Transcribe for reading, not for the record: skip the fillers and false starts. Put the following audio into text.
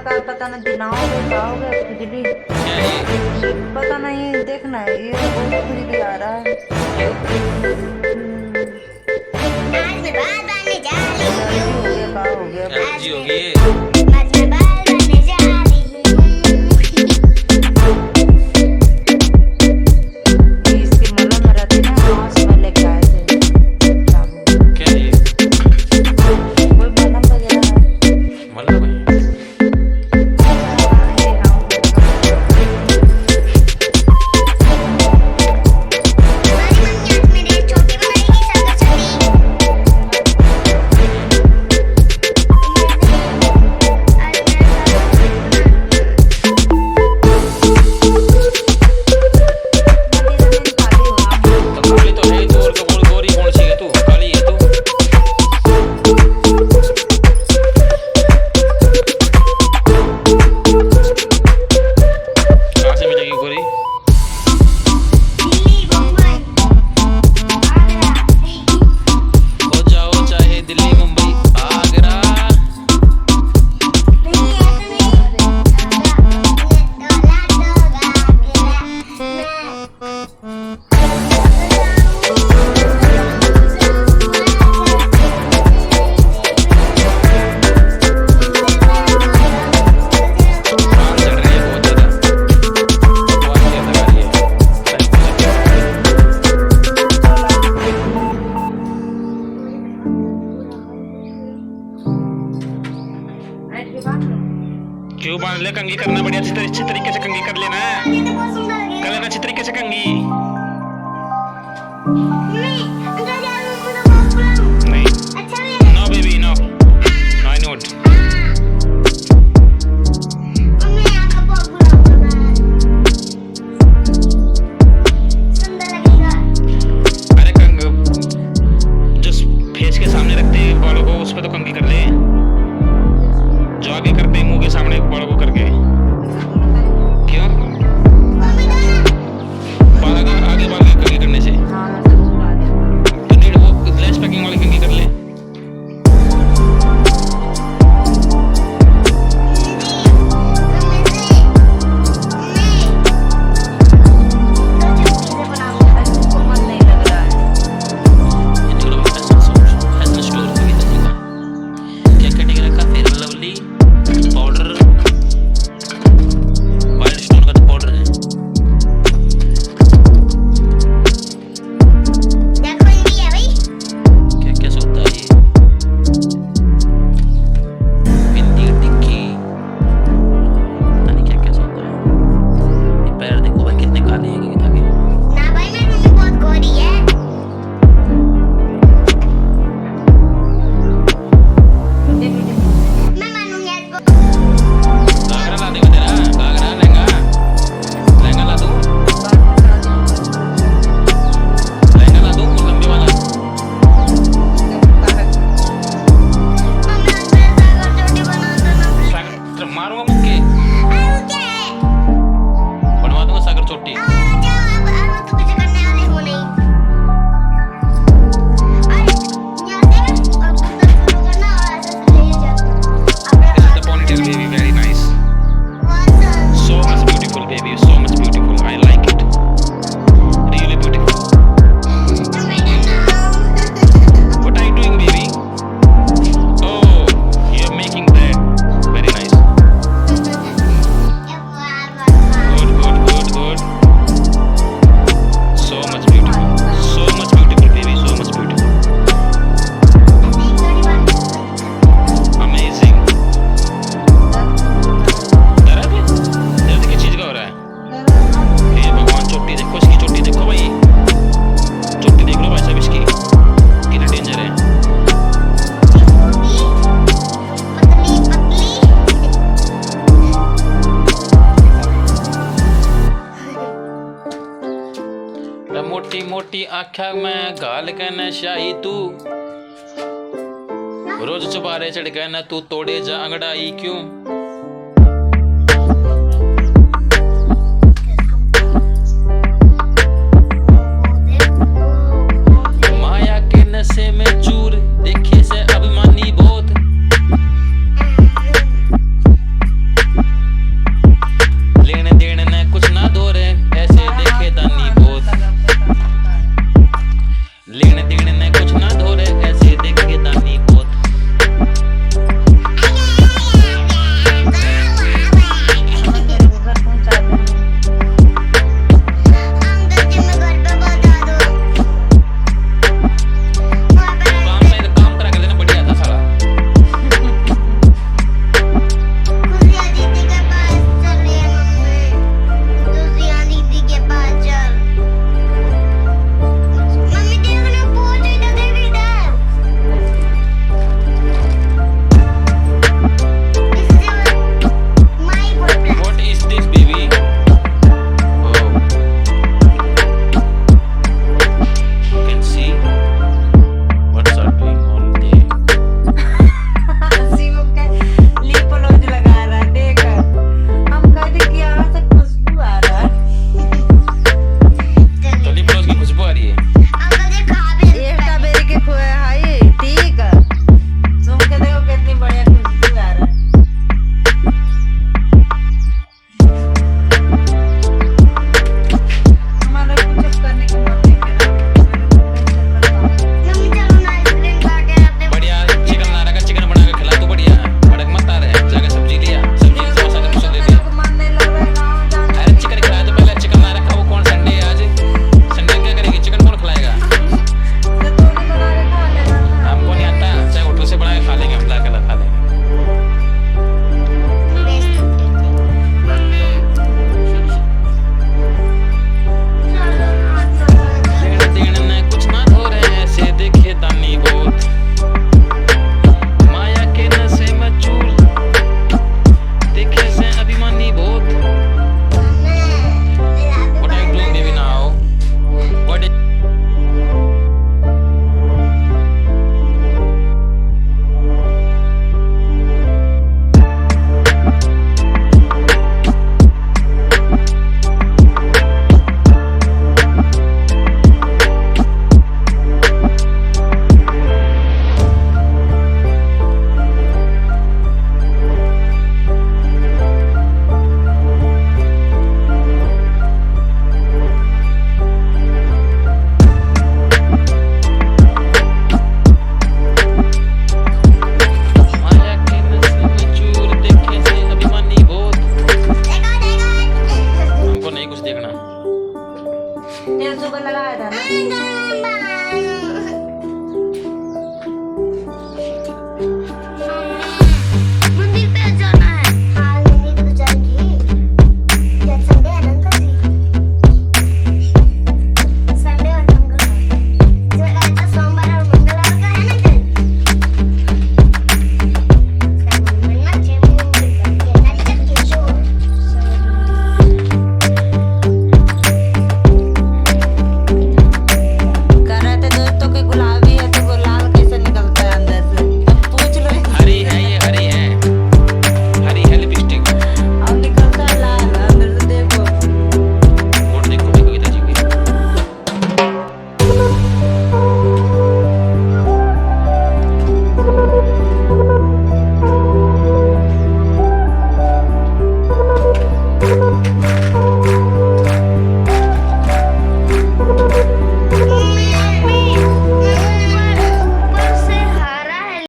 का पता नहीं दिनाओगे खाओगे खुजली। पता नहीं देखना है ये बहुत खुजली आ रहा है। आज मैं बाल बांधने जा रही हूँ। हो गया एलर्जी हो गई है। आज मैं बाल बांधने जा रही हूँ। इसकी मलम रहती ना हाथ में लेके आए थे साबुन। क्या ये कोई मलम वगैरह है? मतलब है? क्यों बांध ले? कंघी करना बढ़िया अच्छी तरीके से कंघी कर लेना है। कर लेना अच्छी तरीके से कंघी। नहीं नो बेबी नो नो आई नोट। अरे कंघ जो फेस के सामने रखते हैं बालों को उस पर तो कंघी कर ले। जो आगे करते हैं मुंह के सामने बालों को करके। क्यों? बाल आगे बाल की कंघी करने से तो नीड वो लेस पैकिंग वाली कंघी कर ले। मोटी मोटी आँखा में गाल के नशाई तू रोज चुबारे चढ़ गए न तू तोड़े जा अंगड़ाई क्यों?